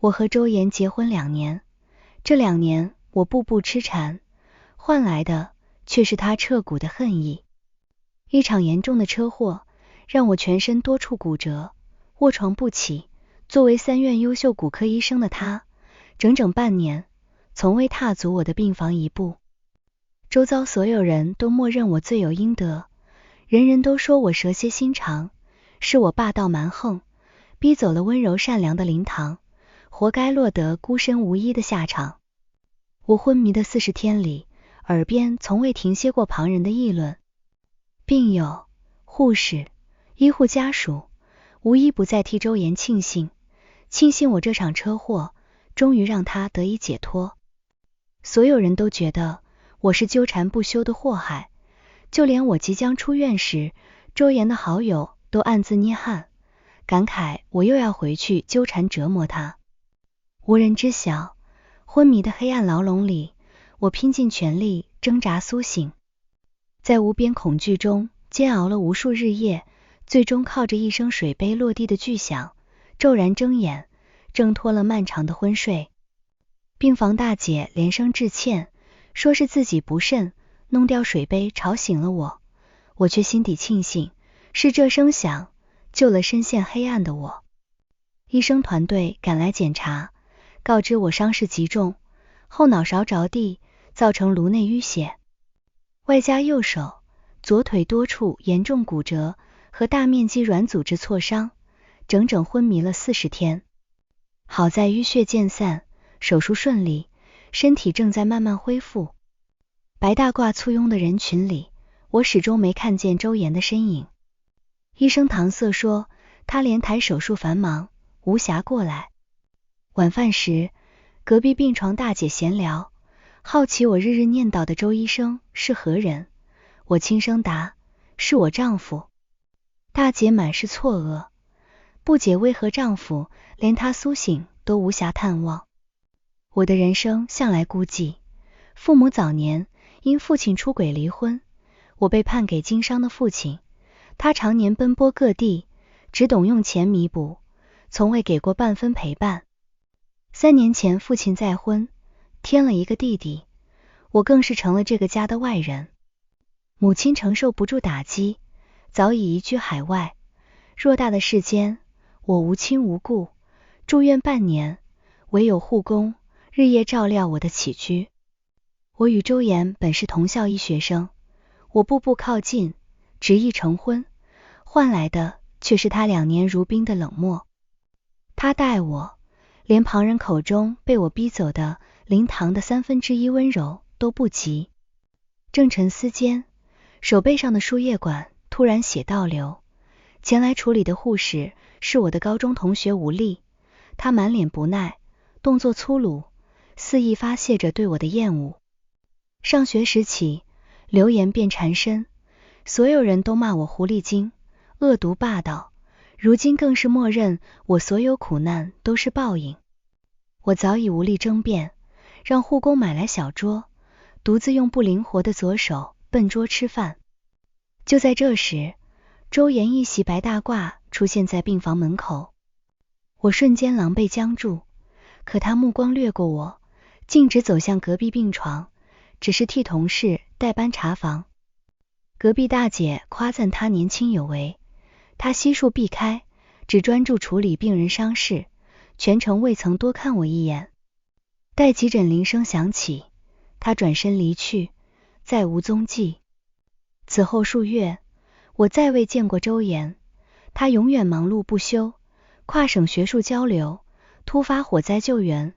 我和周岩結婚2年，這2年我步步痴纏，換來的卻是他徹骨的恨意。一場嚴重的車禍讓我全身多處骨折，臥床不起。作為3院優秀骨科醫生的他，整整半年從未踏足我的病房一步。周遭所有人都默認我罪有應得，人人都說我蛇蠍心腸，是我霸道蠻橫，逼走了溫柔善良的靈堂，活該落得孤身無依的下場。我昏迷的40天裡，耳邊從未停歇過旁人的議論。病友、護士、醫護家屬無一不在替周岩慶幸我這場車禍終於讓他得以解脫。所有人都覺得我是糾纏不休的禍害，就連我即將出院時，周岩的好友都暗自捏汗，感慨我又要回去糾纏折磨他。無人知曉，昏迷的黑暗牢籠裡，我拼盡全力掙扎蘇醒，在無邊恐懼中煎熬了無數日夜，最終靠着一聲水杯落地的巨響，驟然睜眼，掙脫了漫長的昏睡。病房大姐連聲致歉，說是自己不慎弄掉水杯吵醒了我，我卻心底慶幸，是這聲響救了深陷黑暗的我。醫生團隊趕來檢查，告知我傷勢極重，後腦勺着地，造成顱內淤血，外加右手、左腿多處嚴重骨折和大面積軟組織挫傷，整整昏迷了40天。好在淤血漸散，手術順利，身體正在慢慢恢復。白大褂簇擁的人群裡，我始終沒看見周岩的身影。醫生搪塞說他連台手術繁忙，無暇過來。晚飯時，隔壁病床大姐閒聊，好奇我日日念叨的周醫生是何人，我輕聲答，是我丈夫。大姐滿是錯愕，不解為何丈夫連她蘇醒都無暇探望。我的人生向來孤寂，父母早年因父親出軌離婚，我被判給經商的父親，他常年奔波各地，只懂用錢彌補，從未給過半分陪伴。3年前父親再婚，添了一個弟弟，我更是成了這個家的外人。母親承受不住打擊，早已移居海外。偌大的世間，我無親無故，住院半年，唯有護工日夜照料我的起居。我與周岩本是同校醫學生，我步步靠近，執意成婚，換來的卻是他2年如冰的冷漠。他待我，連旁人口中被我逼走的靈堂的1/3溫柔都不及。正沉思間，手背上的輸液管突然血倒流，前來處理的護士是我的高中同學吳麗，她滿臉不耐，動作粗魯，肆意發洩着對我的厭惡。上學時起，流言便纏身，所有人都罵我狐狸精，惡毒霸道，如今更是默認我所有苦難都是報應。我早已無力爭辯，讓護工買來小桌，獨自用不靈活的左手笨拙吃飯。就在這時，周岩一襲白大褂出現在病房門口，我瞬間狼狽僵住，可他目光掠過我，徑直走向隔壁病床，只是替同事代班查房。隔壁大姐誇讚他年輕有為，他悉數避開，只專注處理病人傷勢，全程未曾多看我一眼。待急診鈴聲響起，他轉身離去，再無蹤跡。此後數月，我再未見過周岩，他永遠忙碌不休，跨省學術交流、突發火災救援、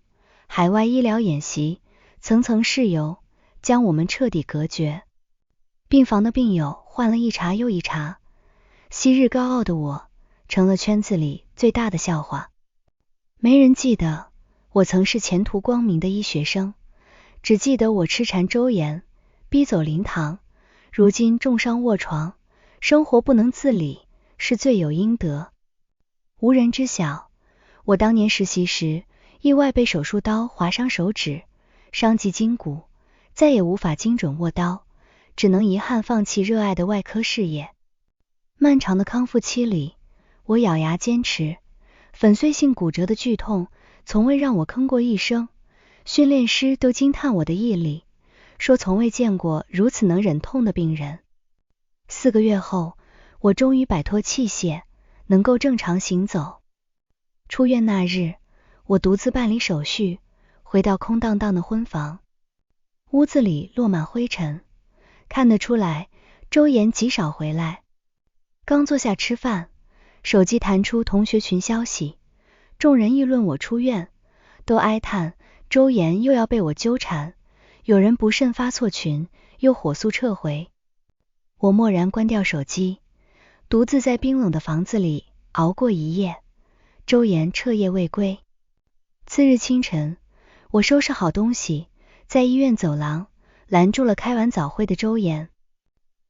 海外醫療演習，層層事由，將我們徹底隔絕。病房的病友換了一茬又一茬，昔日高傲的我成了圈子裡最大的笑話。沒人記得我曾是前途光明的醫學生，只記得我痴纏周岩，逼走靈堂，如今重傷臥床，生活不能自理，是罪有應得。無人知曉，我當年實習時意外被手術刀劃傷手指，傷及筋骨，再也無法精準握刀，只能遺憾放棄熱愛的外科事業。漫長的康復期裡，我咬牙堅持，粉碎性骨折的劇痛從未讓我吭過一聲，訓練師都驚嘆我的毅力，說從未見過如此能忍痛的病人。4個月後，我終於擺脫器械，能夠正常行走。出院那日，我獨自辦理手續，回到空蕩蕩的婚房。屋子裡落滿灰塵，看得出來周岩極少回來。剛坐下吃飯，手機彈出同學群消息，眾人議論我出院，都哀嘆周岩又要被我糾纏，有人不慎發錯群，又火速撤回。我默然關掉手機，獨自在冰冷的房子裡熬過一夜。周岩徹夜未歸。次日清晨，我收拾好東西，在醫院走廊攔住了開完早會的周岩。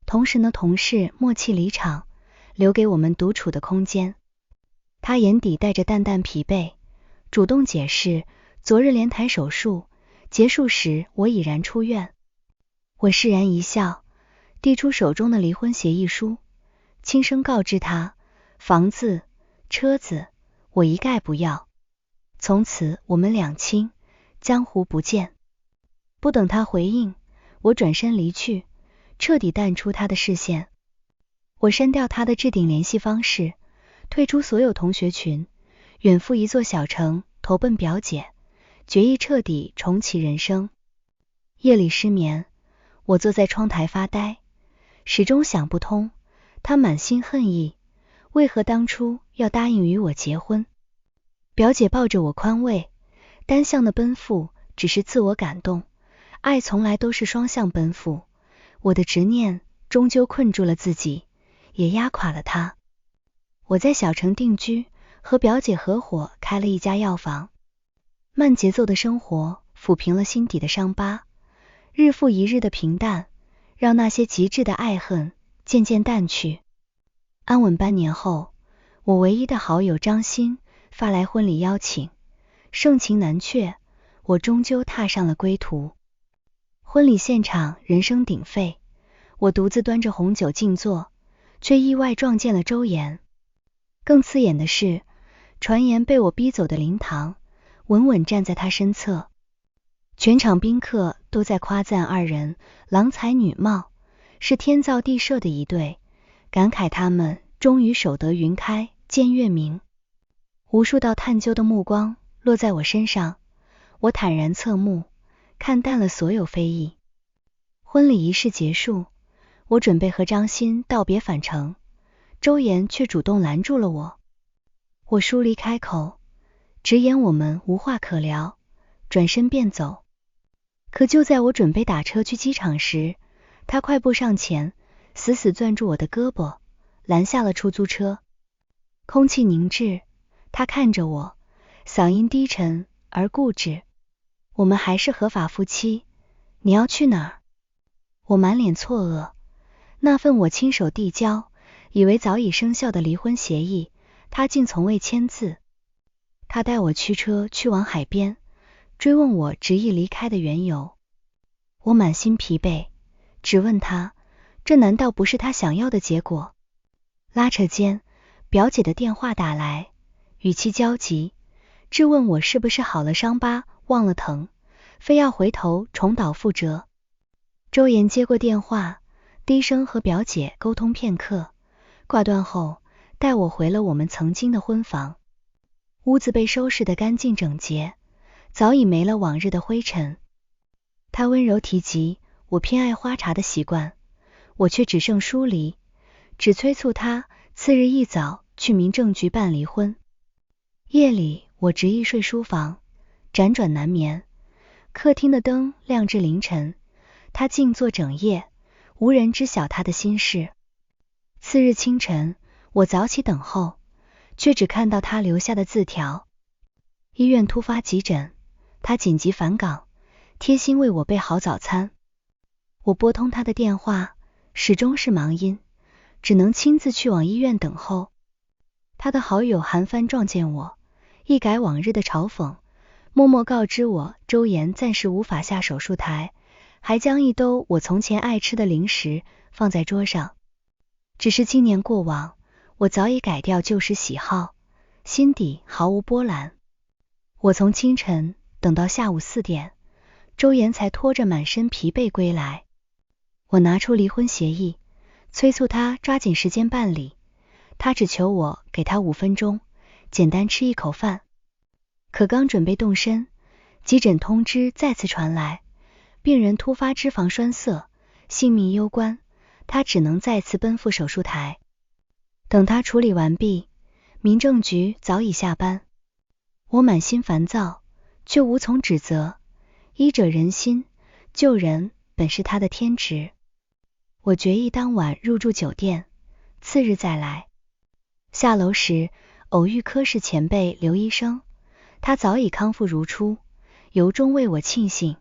同時呢，同事默契離場，留給我們獨處的空間。他眼底帶着淡淡疲憊，主動解釋昨日連台手術結束時，我已然出院。我釋然一笑，遞出手中的離婚協議書，輕聲告知他，房子、車子我一概不要，從此我們兩清，江湖不見。不等他回應，我轉身離去，徹底淡出他的視線。我刪掉他的置頂聯繫方式，退出所有同學群，遠赴一座小城，投奔表姐，決意徹底重啟人生。夜裡失眠，我坐在窗台發呆，始終想不通，他滿心恨意，為何當初要答應與我結婚？表姐抱着我寬慰，單向的奔赴只是自我感動，愛從來都是雙向奔赴。我的執念終究困住了自己，也壓垮了他。我在小城定居，和表姐合夥開了一家藥房。慢節奏的生活撫平了心底的傷疤，日復一日的平淡讓那些極致的愛恨漸漸淡去。安穩半年後，我唯一的好友張欣發來婚禮邀請，盛情難卻，我終究踏上了歸途。婚禮現場人聲鼎沸，我獨自端着紅酒靜坐，卻意外撞見了周岩。更刺眼的是，傳言被我逼走的靈堂穩穩站在他身側。全場賓客都在誇讚二人郎才女貌，是天造地設的一對，感慨他們終於守得雲開見月明。無數道探究的目光落在我身上，我坦然側目，看淡了所有非議。婚禮儀式結束，我準備和張欣道別返程，周岩卻主動攔住了我。我疏離開口，直言我們無話可聊，轉身便走。可就在我準備打車去機場時，他快步上前，死死攥住我的胳膊，攔下了出租車。空氣凝滯，他看着我，嗓音低沉而固執，我們還是合法夫妻，你要去哪兒？我滿臉錯愕，那份我親手遞交，以為早已生效的離婚協議，他竟從未簽字。他帶我驅車去往海邊，追問我執意離開的緣由。我滿心疲憊，只問他，這難道不是他想要的結果？拉扯間，表姐的電話打來，語氣焦急，質問我是不是好了傷疤忘了疼，非要回頭重蹈覆轍。周岩接過電話，低聲和表姐溝通片刻，掛斷後帶我回了我們曾經的婚房。屋子被收拾得乾淨整潔，早已沒了往日的灰塵。他溫柔提及我偏愛花茶的習慣，我卻只剩疏離，只催促他次日一早去民政局辦離婚。夜裡我執意睡書房，輾轉難眠，客廳的燈亮至凌晨，他靜坐整夜，無人知曉他的心事。次日清晨，我早起等候，卻只看到他留下的字條：醫院突發急診，他緊急返崗，貼心為我備好早餐。我撥通他的電話，始終是忙音，只能親自去往醫院等候。他的好友韓帆撞見我，一改往日的嘲諷，默默告知我周岩暫時無法下手術台，還將一兜我從前愛吃的零食放在桌上。只是經年過往，我早已改掉舊時喜好，心底毫無波瀾。我從清晨等到下午4點，周岩才拖着滿身疲憊歸來。我拿出離婚協議，催促他抓緊時間辦理，他只求我給他5分鐘，簡單吃一口飯。可剛準備動身，急診通知再次傳來，病人突發脂肪栓塞，性命攸關，他只能再次奔赴手術台。等他處理完畢，民政局早已下班。我滿心煩躁，卻無從指責。醫者仁心，救人本是他的天職。我決意當晚入住酒店，次日再來。下樓時偶遇科室前輩劉醫生，他早已康復如初，由衷為我慶幸。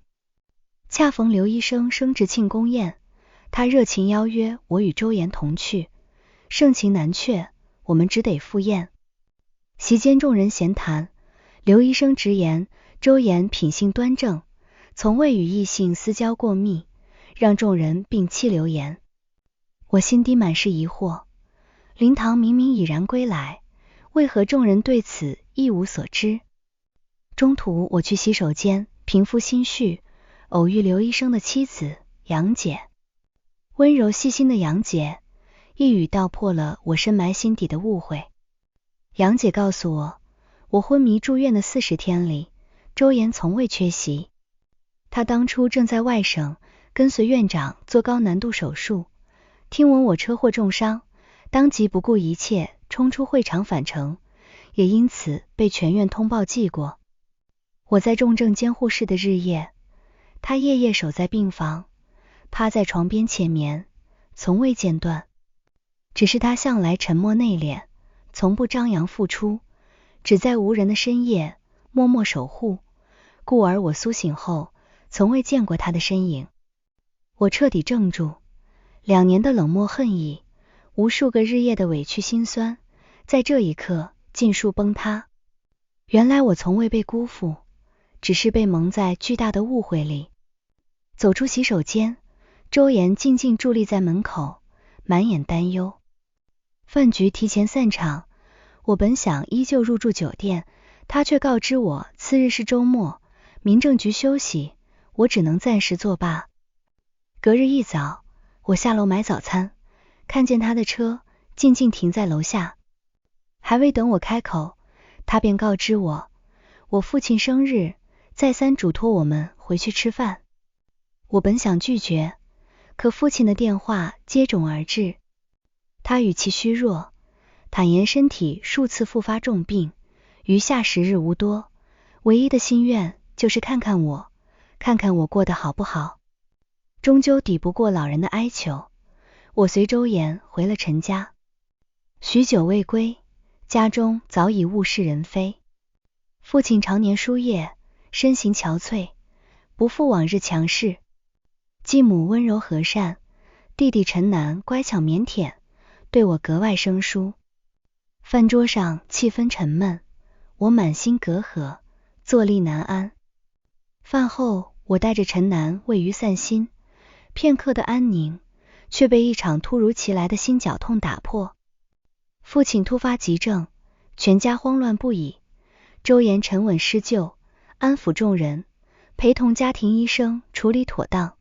恰逢劉醫生升職慶功宴，他熱情邀約我與周岩同去，盛情難卻，我們只得赴宴。席間眾人閒談，劉醫生直言周岩品性端正，從未與異性私交過密，讓眾人屏氣流言。我心底滿是疑惑，靈堂明明已然歸來，為何眾人對此一無所知？中途我去洗手間平復心緒，偶遇劉醫生的妻子楊姐。溫柔細心的楊姐一語道破了我深埋心底的誤會。楊姐告訴我昏迷住院的40天裡，周岩從未缺席。他當初正在外省跟隨院長做高難度手術，聽聞我車禍重傷，當即不顧一切衝出會場返程，也因此被全院通報記過。我在重症監護室的日夜，他夜夜守在病房，趴在床邊淺眠，從未間斷。只是他向來沉默內斂，從不張揚付出，只在無人的深夜默默守護，故而我蘇醒後從未見過他的身影。我徹底怔住，2年的冷漠恨意，無數個日夜的委屈心酸，在這一刻盡數崩塌。原來我從未被辜負，只是被蒙在巨大的誤會裡。走出洗手間，周岩靜靜佇立在門口，滿眼擔憂。飯局提前散場，我本想依舊入住酒店，他卻告知我次日是周末，民政局休息，我只能暫時作罷。隔日一早，我下樓買早餐，看見他的車靜靜停在樓下，還未等我開口，他便告知我父親生日，再三囑托我們回去吃飯。我本想拒絕，可父親的電話接踵而至。他語氣虛弱，坦言身體數次復發重病，餘下時日無多，唯一的心願就是看看我過得好不好。終究抵不過老人的哀求，我隨周岩回了陳家。許久未歸，家中早已物是人非。父親常年輸液，身形憔悴，不復往日強勢。繼母溫柔和善，弟弟陳南乖巧靦腆，對我格外生疏。飯桌上氣氛沉悶，我滿心隔閡，坐立難安。飯後我帶着陳南餵魚散心，片刻的安寧卻被一場突如其來的心絞痛打破。父親突發急症，全家慌亂不已。周岩沉穩施救，安撫眾人，陪同家庭醫生處理妥當。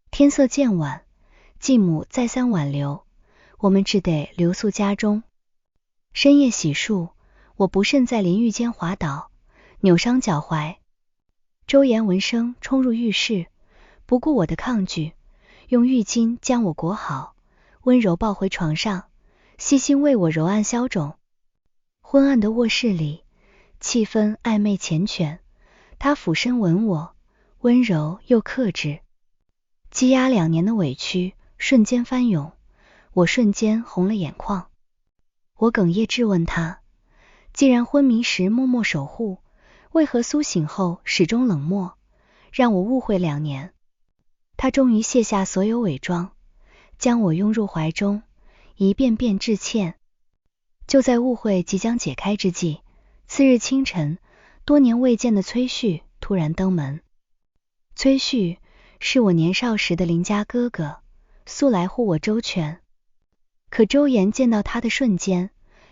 天色漸晚，繼母再三挽留，我們只得留宿家中。深夜洗漱，我不慎在淋浴間滑倒，扭傷腳踝。周岩聞聲衝入浴室，不顧我的抗拒，用浴巾將我裹好，溫柔抱回床上，細心為我揉按消腫。昏暗的臥室裡，氣氛曖昧繾綣，他俯身吻我，溫柔又克制。積壓2年的委屈瞬間翻湧，我瞬間紅了眼眶。我哽咽質問他，既然昏迷時默默守護，為何蘇醒後始終冷漠，讓我誤會2年？他終於卸下所有偽裝，將我擁入懷中，一遍遍致歉。就在誤會即將解開之際，次日清晨，多年未見的崔旭突然登門。崔旭是我年少時的鄰家哥哥，素來護我周全。可周岩見到他的瞬間，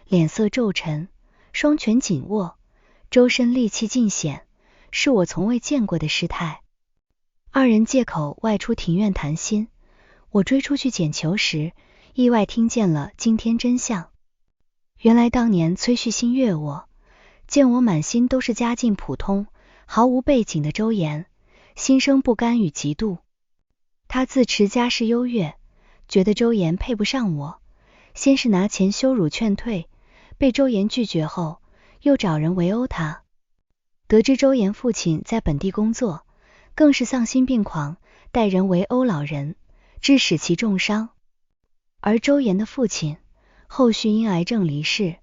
臉色驟沉，雙拳緊握，周身戾氣盡顯，是我從未見過的事態。二人借口外出庭院談心，我追出去撿球時，意外聽見了驚天真相。原來當年崔旭新約我，見我滿心都是家境普通、毫無背景的周岩，心生不甘與嫉妒。他自持家世優越，覺得周岩配不上我，先是拿錢羞辱勸退，被周岩拒絕後，又找人圍毆他。得知周岩父親在本地工作，更是喪心病狂，帶人圍毆老人，致使其重傷。而周岩的父親後續因癌症離世，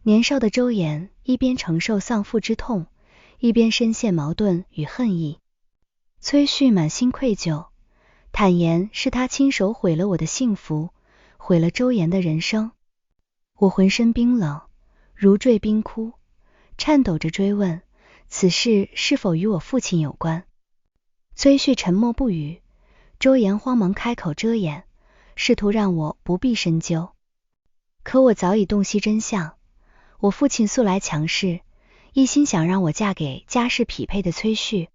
年少的周岩一邊承受喪父之痛，一邊深陷矛盾與恨意。崔旭滿心愧疚，坦言是他親手毀了我的幸福，毀了周岩的人生。我渾身冰冷，如墜冰窟，顫抖着追問，此事是否與我父親有關？崔旭沉默不語，周岩慌忙開口遮掩，試圖讓我不必深究。可我早已洞悉真相，我父親素來強勢，一心想讓我嫁給家世匹配的崔旭，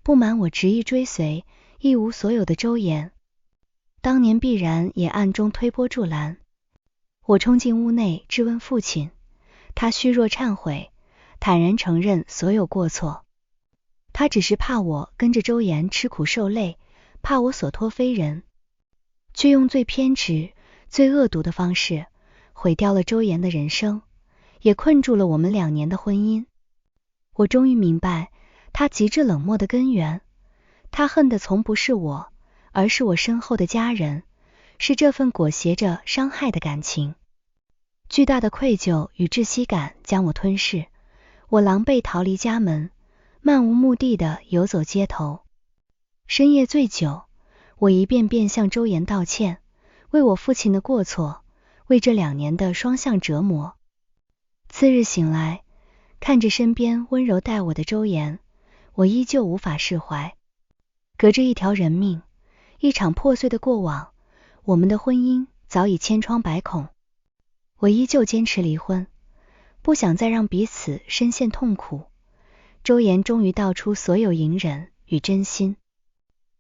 不滿我執意追隨一無所有的周岩，當年必然也暗中推波助瀾。我衝進屋內質問父親，他虛弱懺悔，坦然承認所有過錯。他只是怕我跟着周岩吃苦受累，怕我所托非人，卻用最偏執、最惡毒的方式毀掉了周岩的人生，也困住了我們2年的婚姻。我終於明白他極致冷漠的根源，他恨的從不是我，而是我身後的家人，是這份裹挾着傷害的感情。巨大的愧疚與窒息感將我吞噬，我狼狽逃離家門，漫無目的地遊走街頭。深夜醉酒，我一遍遍向周岩道歉，為我父親的過錯，為這2年的雙向折磨。次日醒來，看着身邊溫柔待我的周岩，我依舊無法釋懷。隔着一條人命，一場破碎的過往，我們的婚姻早已千瘡百孔。我依舊堅持離婚，不想再讓彼此深陷痛苦。周岩終於道出所有隱忍與真心。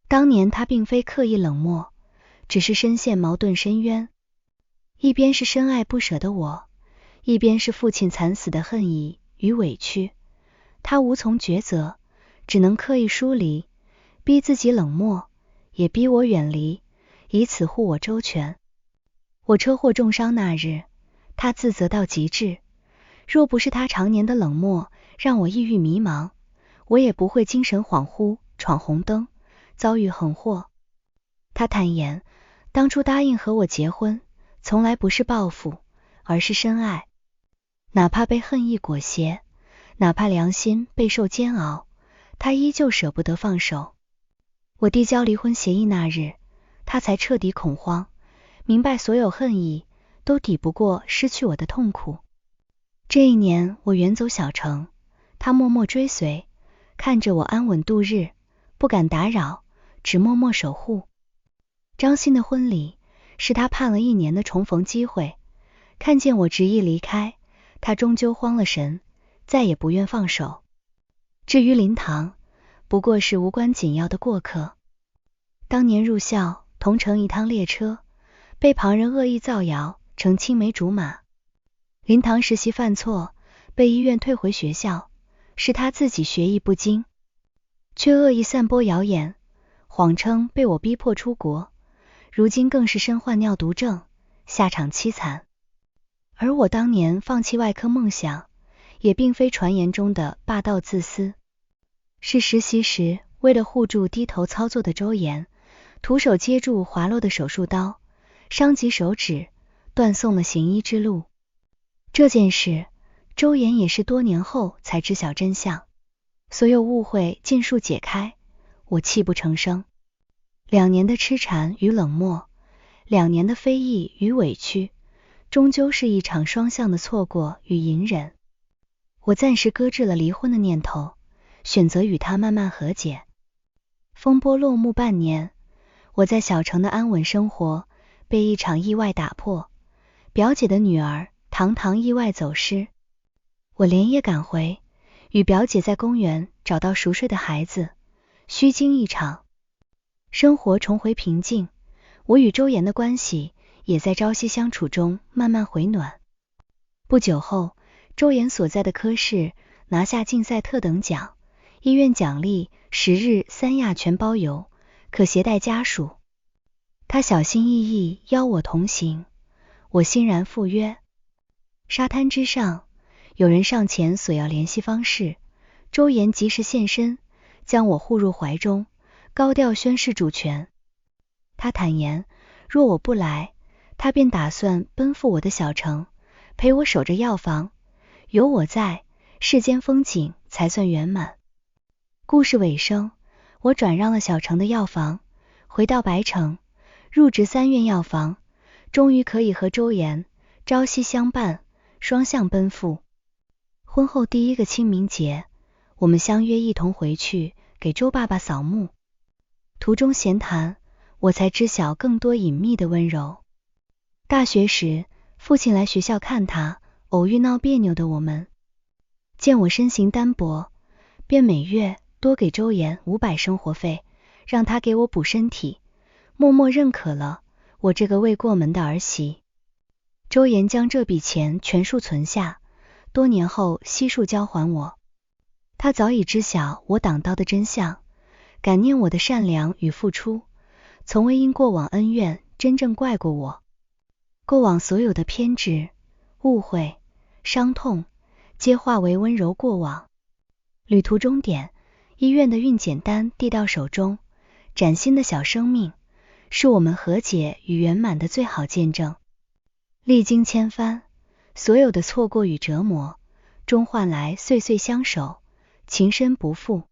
當年他並非刻意冷漠，只是深陷矛盾深淵。一邊是深愛不捨的我，一邊是父親慘死的恨意與委屈。他無從抉擇，只能刻意疏離，逼自己冷漠，也逼我遠離，以此護我周全。我車禍重傷那日，他自責到極致，若不是他常年的冷漠讓我抑鬱迷茫，我也不會精神恍惚，闖紅燈，遭遇橫禍。他坦言，當初答應和我結婚，從來不是報復，而是深愛。哪怕被恨意裹挾，哪怕良心備受煎熬，他依舊捨不得放手。我遞交離婚協議那日，他才徹底恐慌，明白所有恨意都抵不過失去我的痛苦。這1年我遠走小城，他默默追隨，看着我安穩度日，不敢打擾，只默默守護。張欣的婚禮是他盼了1年的重逢機會，看見我執意離開，他終究慌了神，再也不願放手。至於林棠，不過是無關緊要的過客。當年入校同乘一趟列車，被旁人惡意造謠成青梅竹馬。林棠實習犯錯，被醫院退回學校，是他自己學藝不精，卻惡意散播謠言，謊稱被我逼迫出國，如今更是身患尿毒症，下場淒慘。而我當年放棄外科夢想，也並非傳言中的霸道自私，是實習時為了護住低頭操作的周岩，徒手接住滑落的手術刀，傷及手指，斷送了行醫之路。這件事，周岩也是多年後才知曉真相，所有誤會盡數解開，我泣不成聲。2年的痴纏與冷漠，2年的非議與委屈，終究是一場雙向的錯過與隱忍。我暫時擱置了離婚的念頭，選擇與他慢慢和解。風波落幕半年，我在小城的安穩生活被一場意外打破，表姐的女兒堂堂意外走失。我連夜趕回，與表姐在公園找到熟睡的孩子，虛驚一場。生活重回平靜，我與周岩的關係也在朝夕相處中慢慢回暖。不久後，周岩所在的科室拿下競賽特等獎，醫院獎勵10日3亞全包遊，可攜帶家屬。他小心翼翼邀我同行，我欣然赴約。沙灘之上，有人上前索要聯繫方式，周岩及時現身，將我護入懷中，高調宣示主權。他坦言，若我不來，他便打算奔赴我的小城，陪我守着藥房，有我在，世間風景才算圓滿。故事尾聲，我轉讓了小城的藥房，回到白城，入職3院藥房，終於可以和周岩朝夕相伴，雙向奔赴。婚後第一個清明節，我們相約一同回去給周爸爸掃墓。途中閒談，我才知曉更多隱秘的溫柔。大學時，父親來學校看他，偶遇鬧彆扭的我們，見我身形單薄，便每月多給周岩500生活費，讓他給我補身體，默默認可了我這個未過門的兒媳。周岩將這筆錢全數存下，多年後悉數交還我。他早已知曉我擋道的真相，感念我的善良與付出，從未因過往恩怨真正怪過我。過往所有的偏執、誤會、傷痛，皆化為溫柔過往。旅途終點，醫院的孕檢單遞到手中，嶄新的小生命，是我們和解與圓滿的最好見證。歷經千帆，所有的錯過與折磨，終換來歲歲相守，情深不負。